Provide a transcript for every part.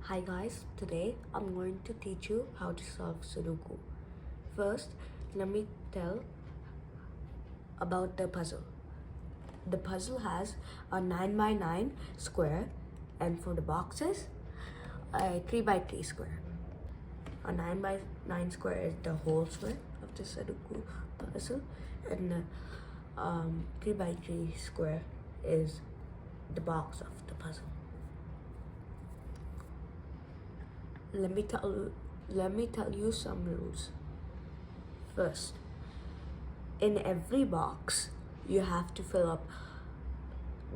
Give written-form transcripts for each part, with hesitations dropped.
Hi guys, today I'm going to teach you how to solve Sudoku. First, let me tell about the puzzle. The puzzle has a 9 by 9 square, and for the boxes, a 3 by 3 square. A 9 by 9 square is the whole square of the Sudoku puzzle, and the 3 by 3 square is the box of the puzzle. Let me tell you some rules. First, in every box, you have to fill up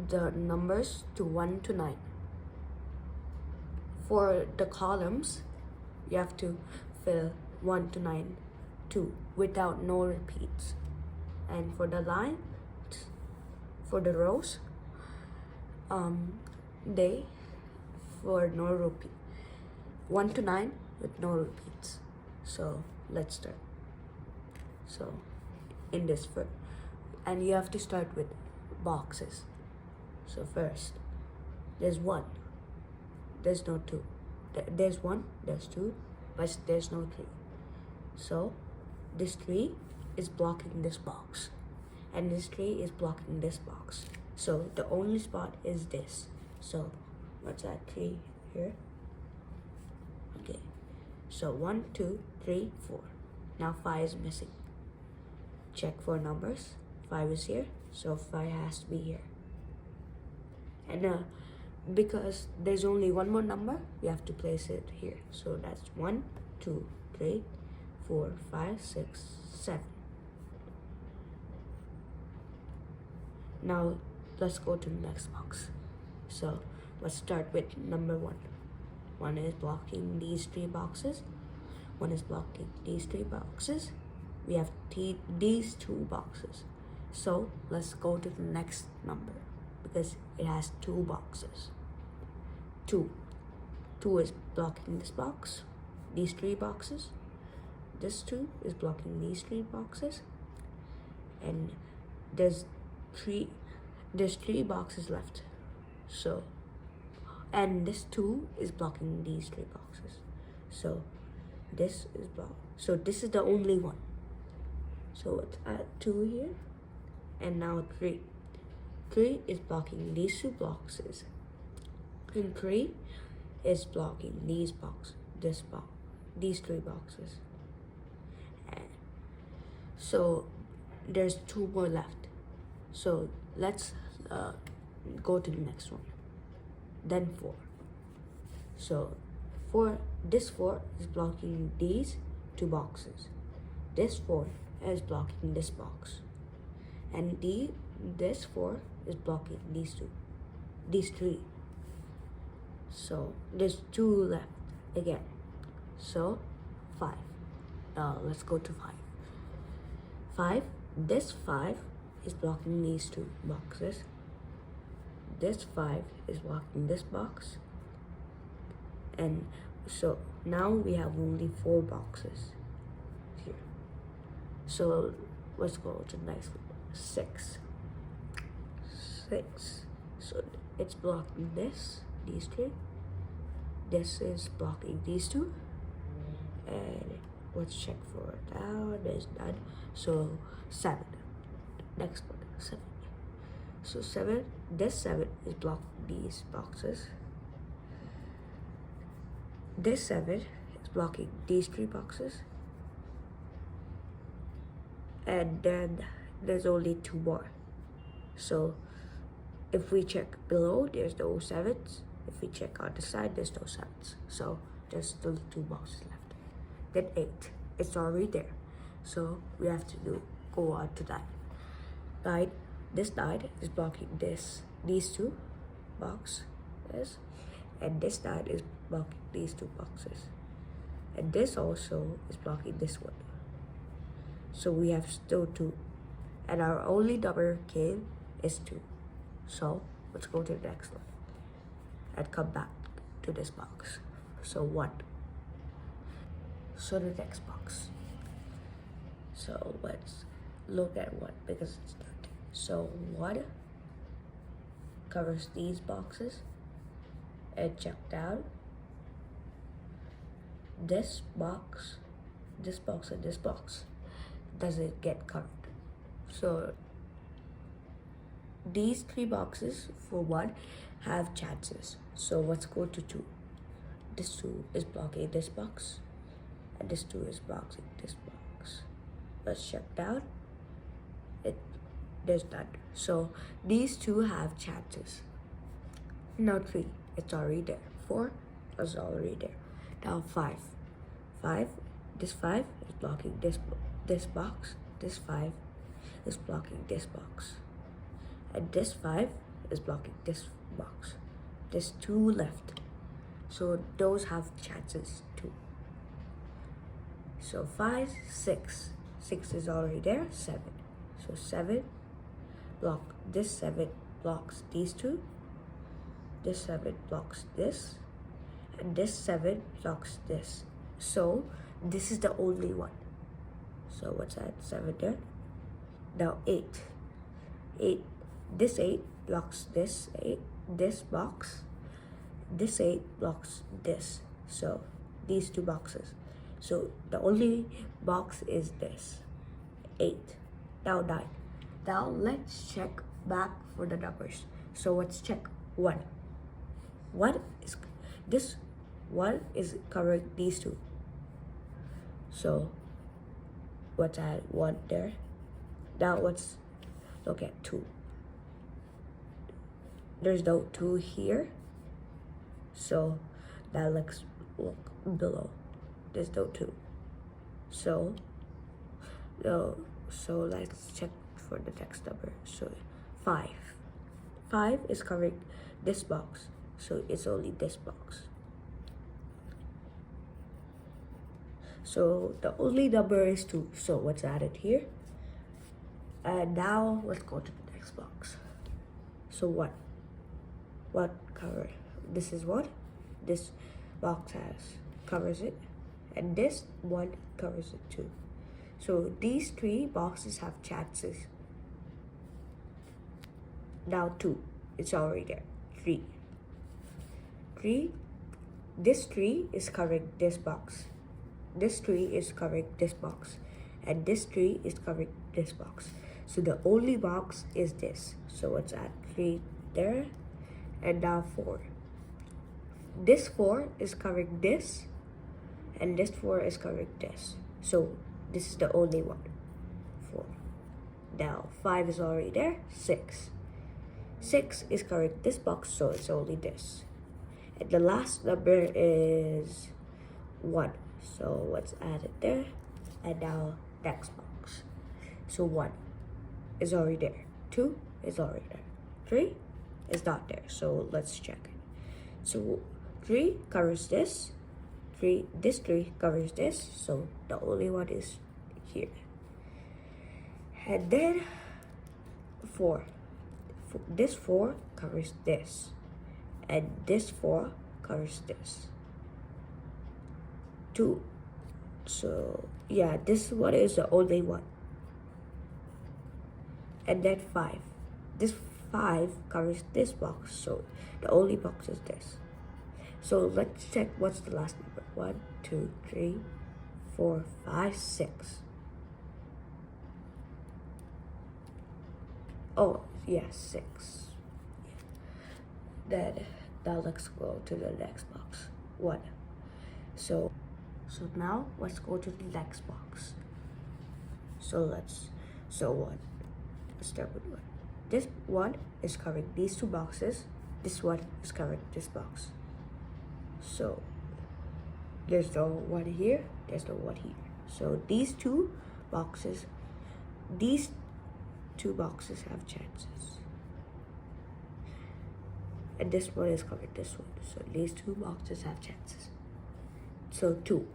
the numbers to 1 to 9. For the columns, you have to fill 1 to 9 too, without no repeats. And for the lines, for the rows, for no repeat. 1 to 9 with no repeats. So let's start. So in this first, and you have to start with boxes. So first, there's 1, there's no 2. There's 1, there's 2, but there's no 3. So this 3 is blocking this box, and this 3 is blocking this box. So the only spot is this. So let's add 3 here. Okay, so 1, 2, 3, 4. Now 5 is missing. Check for numbers. 5 is here, so 5 has to be here. And because there's only one more number, we have to place it here. So that's 1, 2, 3, 4, 5, 6, 7. Now let's go to the next box. So let's start with number 1. 1 is blocking these 3 boxes. 1 is blocking these 3 boxes. We have these 2 boxes. So let's go to the next number because it has 2 boxes. 2 is blocking this box, these 3 boxes. This 2 is blocking these 3 boxes. And there's 3 boxes left. So, and this 2 is blocking these 3 boxes. So this is blocked. So this is the only one. So let's add 2 here, and now 3. 3 is blocking these 2 boxes, and 3 is blocking these these 3 boxes. And so there's 2 more left. So let's go to the next one. Then 4. So this 4 is blocking these 2 boxes. This 4 is blocking this box, and this 4 is blocking these 3. So there's 2 left again. So 5. Let's go to 5. This 5 is blocking these 2 boxes. This 5 is blocking this box, and so now we have only 4 boxes here. So let's go to the next one. 6. So it's blocking these 3. This is blocking these 2. And let's check for it now. There's none. So 7. Next one, 7. So 7. This 7 is blocking these boxes. This 7 is blocking these 3 boxes. And then there's only 2 more. So if we check below, there's no 7s. If we check on the side, there's no 7s. So there's still 2 boxes left. Then 8. It's already there. So we have to go on to 9. 9. This 9 is blocking these 2 boxes. And this 9 is blocking these 2 boxes. And this also is blocking this one. So we have still 2. And our only number came is 2. So let's go to the next one and come back to this box. So 1. So the next box. So let's look at 1 because it's not. So 1 covers these boxes, and check down. this box, and this box doesn't get covered. So these 3 boxes for 1 have chances. So let's go to 2. This 2 is blocking this box, and this 2 is blocking this box. Let's check down. There's none. So these 2 have chances. Now 3, it's already there. 4 is already there. Now 5. This 5 is blocking this box. This 5 is blocking this box. And this 5 is blocking this box. There's 2 left. So those have chances too. So 5, 6. 6 is already there. 7. So 7 this 7 blocks these 2. This 7 blocks this. And this 7 blocks this. So this is the only one. So what's that? 7 there. Now 8. This 8 blocks this box. This 8 blocks this. So these 2 boxes. So the only box is this. 8. Now 9. Now let's check back for the numbers. So let's check 1. This 1 is covering these 2. So let's add 1 there. Now let's look at 2. There's no 2 here. So now let's look below. There's no 2. So let's check for the next number. So 5. 5 is covering this box. So it's only this box. So the only number is 2. So let's add it here. And now let's go to the next box. So 1. What cover? This is what? This box covers it. And this one covers it too. So these 3 boxes have chances. Now 2. It's already there. 3. This 3 is covering this box. This 3 is covering this box. And this 3 is covering this box. So the only box is this. So let's add 3 there. And now 4. This 4 is covering this. And this 4 is covering this. So this is the only one. 4. Now 5 is already there. 6. 6 is covering this box, so it's only this. And the last number is 1. So let's add it there. And now next box. So 1 is already there. 2 is already there. 3 is not there. So let's check it. So 3 covers this. This 3 covers this. So the only one is here. And then 4. This 4 covers this. And this 4 covers this. 2. So yeah, this one is the only one. And then 5. This 5 covers this box, so the only box is this. So let's check what's the last number. 1, 2, 3, 4, 5, 6. Oh yeah, 6. Then now let's go to the next box. 1. So now let's go to the next box. So 1. Let's start with 1. This 1 is covering these 2 boxes. This 1 is covering this box. So there's no 1 here. There's no 1 here. So these 2 boxes have chances. And this one is covering this one. So these 2 boxes have chances. So 2.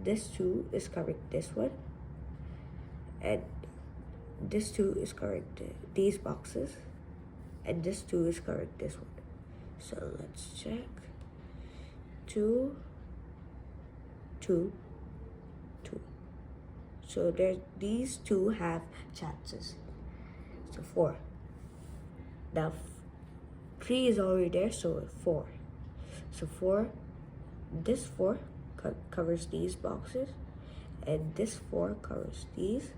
This 2 is covering this one. And this 2 is covering these boxes. And this 2 is covering this one. So let's check. 2, 2, 2. So these 2 have chances. So 4. Now 3 is already there, so 4. So 4, this 4 covers these boxes, and this 4 covers these,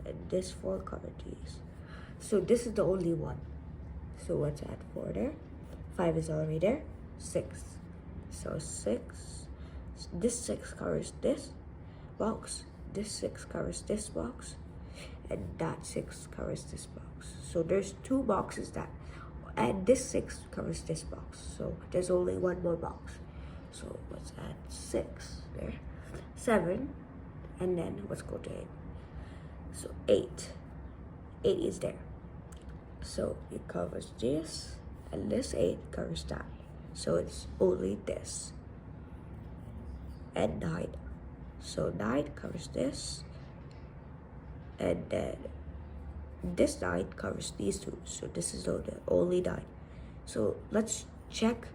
and this 4 covers these. So this is the only one. So let's add 4 there. 5 is already there. 6. So 6. This 6 covers this box. This 6 covers this box. And that 6 covers this box. So there's 2 boxes that, and this 6 covers this box. So there's only one more box. So let's add 6 there. 7. And then let's go to 8. So 8. 8 is there. So it covers this, and this 8 covers that. So it's only this. And 9. So 9 covers this, and then this 9 covers these 2. So this is the only 9. So let's check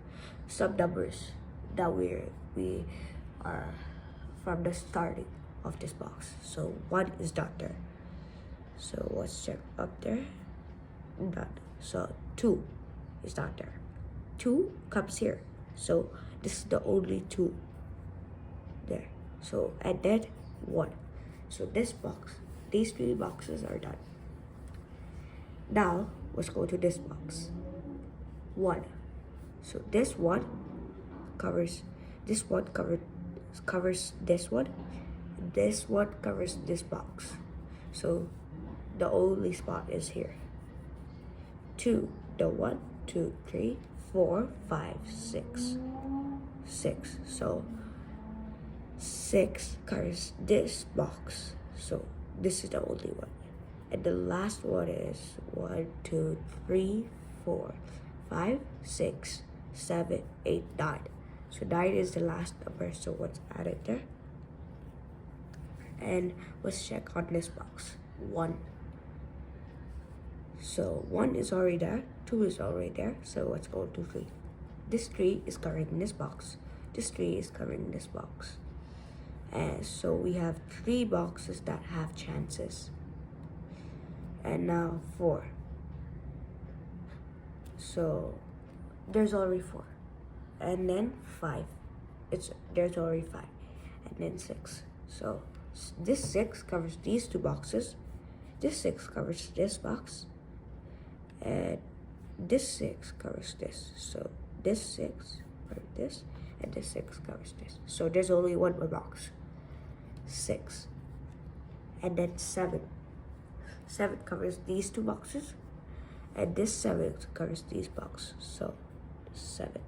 some numbers that we are from the starting of this box. So 1 is not there. So let's check up there. None. So 2 is not there. 2 comes here. So this is the only 2 there. So and then 1. So this box, these 3 boxes are done. Now let's go to this box. 1. So this 1 covers this one, covers this one. This one covers this box. So the only spot is here. 2. The 1, 2, 3, 4, 5, 6. 6. So 6 covers this box. So this is the only one. And the last one is 1, 2, 3, 4, 5, 6, 7, 8, 9. So 9 is the last number. So let's add it there. And let's check on this box. 1. So 1 is already there. 2 is already there. So let's go to 3. This 3 is covering this box. This 3 is covering this box. And so we have 3 boxes that have chances. And now 4. So there's already 4. And then 5. There's already 5. And then 6. So this 6 covers these 2 boxes. This 6 covers this box. And this 6 covers this. So this 6 covers this. And this 6 covers this. So there's only one more box. 6. And then 7. 7 covers these 2 boxes. And this 7 covers these boxes. So 7.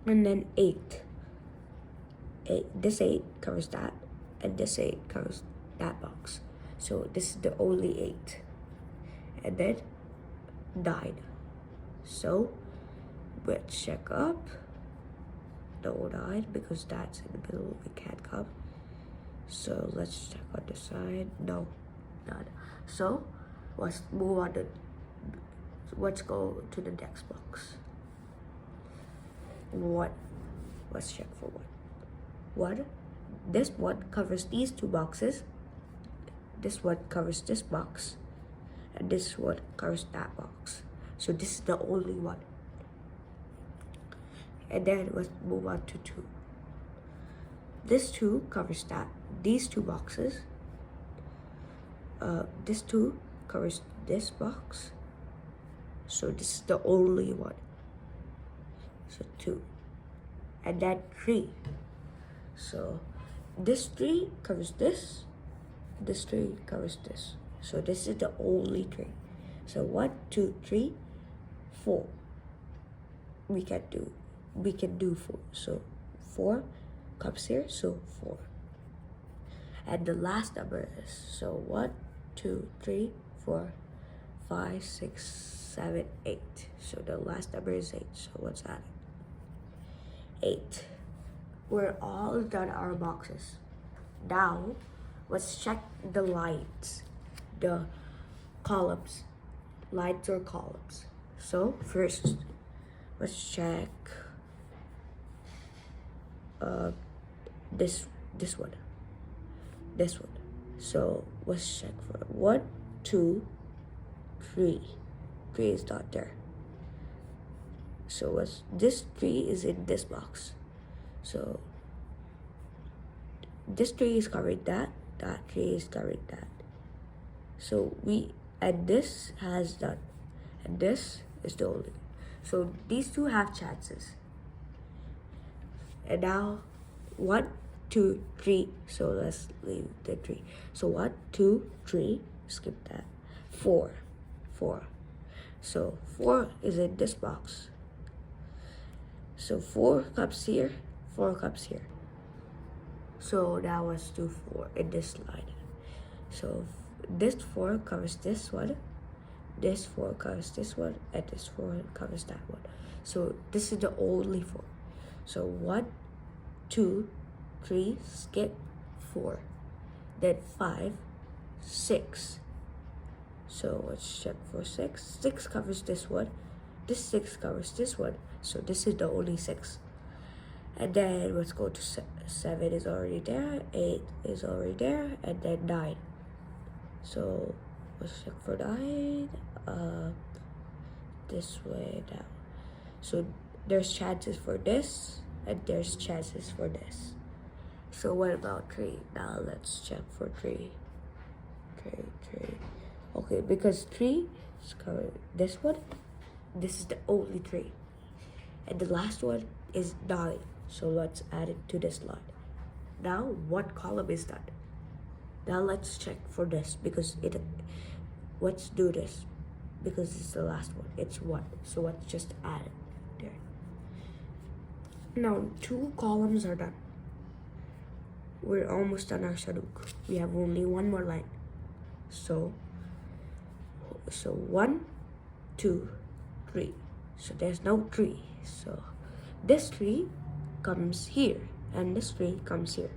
And then 8. 8. This 8 covers that. And this 8 covers that box. So this is the only 8. And then 9. So let's check up. No 9 because that's in the middle. It can't come. So let's check on the side. No, none. So let's move on to. Let's go to the next box. 1. Let's check for 1. 1. This 1 covers these 2 boxes. This 1 covers this box. And this 1 covers that box. So this is the only one. And then let's move on to 2. This 2 covers that. These 2 boxes. This 2 covers this box. So this is the only one. So 2. And then 3. So this 3 covers this. This 3 covers this. So this is the only 3. So 1, 2, 3, 4. We can do 4. So 4 comes here. So 4. And the last number is, so 1, 2, 3, 4, 5, 6, 7, 8. So the last number is 8. So let's add it. 8. We're all done our boxes. Now let's check the lines, the columns, lines or columns. So first, let's check this one. So let's check for 1, 2, 3. 3 is not there. So this 3 is in this box. So this tree is covering that tree is covering that. So and this has done, and this is the only. So these two have chances. And now 1, 2, 3. So let's leave the 3. So 1, 2, 3. Skip that. 4. So 4 is in this box. So 4 comes here, 4 comes here. So now let's do 4 in this line. So this 4 covers this one, this 4 covers this one, and this 4 covers that one. So this is the only 4. So 1, 2, 3, skip 4. Then 5, 6. So let's check for 6. 6 covers this one. This 6 covers this one. So this is the only 6. And then let's go to 7 is already there. 8 is already there. And then 9. So let's check for 9. This way now. So there's chances for this. And there's chances for this. So what about 3? Now let's check for 3. 3. Okay, because 3 is covered this one. This is the only 3. And the last one is 9. So let's add it to this line. Now what column is that? Now let's check for this because let's do this because it's the last one. It's 1. So let's just add it there. Now 2 columns are done. We're almost done our sudoku. We have only 1 more line. So 1, 2, 3. So there's no 3. So this 3 comes here and this 3 comes here.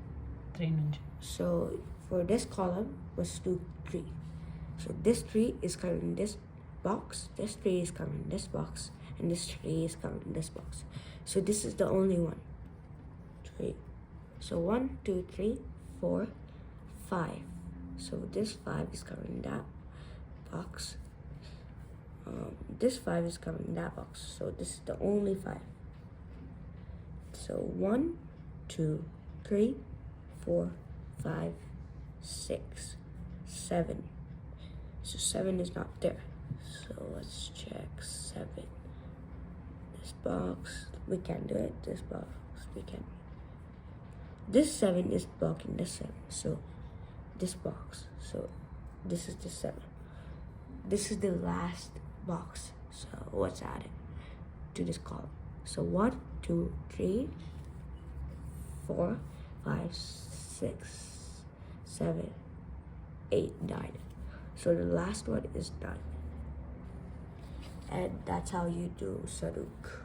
3 nunchi. So for this column, let's do 3. So this 3 is covering this box, this 3 is covering this box, and this 3 is covering this box. So this is the only one. 3. So 1, 2, 3, 4, 5. So this 5 is covering that box. This 5 is covering that box. So this is the only 5. So 1, 2, 3, 4, 5, 6, 7. So 7 is not there. So let's check 7. This box, we can do it. This box, we can. This 7 is blocking this 7. So this box. So this is the 7. This is the last box. So let's add it to this column. So 1, 2, 3, 4, 5, 6, 7, 8, 9. So the last one is 9. And that's how you do sudoku.